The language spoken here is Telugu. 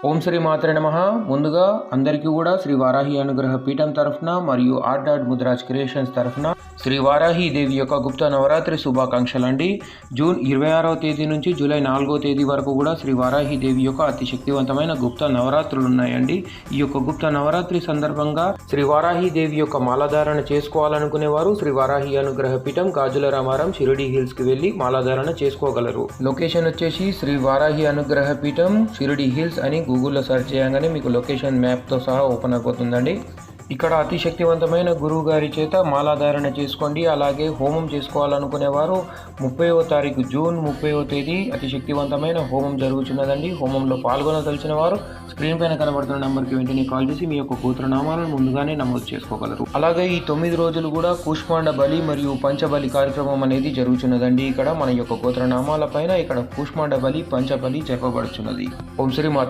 ఓం శ్రీ మాత్రే నమః. ముందుగా అందరికీ కూడా శ్రీ వారాహి అనుగ్రహ పీఠం తరఫున మరియు ఆర్ట్ ముద్రాజ్ క్రియేషన్స్ తరఫున శ్రీ వారాహి దేవి యొక్క గుప్త నవరాత్రి శుభాకాంక్షలు అండి. జూన్ 26వ తేదీ నుంచి జూలై 4వ తేదీ వరకు కూడా శ్రీ వారాహి దేవి యొక్క అతి శక్తివంతమైన గుప్త నవరాత్రులు ఉన్నాయండి. ఈ యొక్క గుప్త నవరాత్రి సందర్భంగా శ్రీ వారాహి దేవి యొక్క మాలాధారణ చేసుకోవాలనుకునేవారు శ్రీ వారాహి అనుగ్రహ పీఠం గాజుల రామారం షిరిడి హిల్స్ కి వెళ్లి మాలాధారణ చేసుకోగలరు. లొకేషన్ వచ్చేసి శ్రీ వారాహి అనుగ్రహ పీఠం షిరిడి హిల్స్ అని గూగుల్లో సెర్చ్ చేయగానే మీకు లొకేషన్ మ్యాప్తో సహా ఓపెన్ అయిపోతుందండి. ఇక్కడ అతి శక్తివంతమైన గురువు గారి చేత మాలాధారణ చేసుకోండి. అలాగే హోమం చేసుకోవాలనుకునేవారు 30వ తారీఖు జూన్ 30వ తేదీ అతి శక్తివంతమైన హోమం జరుగుతున్నదండి. హోమంలో పాల్గొనదలిచిన వారు స్క్రీన్ పైన కనబడుతున్న నెంబర్కి వెంటనే కాల్ చేసి మీ యొక్క గోత్రనామాలను ముందుగానే నమోదు చేసుకోగలరు. అలాగే ఈ 9 రోజులు కూడా కూష్మాండ బలి మరియు పంచబలి కార్యక్రమం అనేది జరుగుతున్నదండి. ఇక్కడ మన యొక్క గోత్రనామాల పైన ఇక్కడ కూష్మాండ బలి పంచబలి జరపబడుచున్నది. ఓం శ్రీ మాత్రే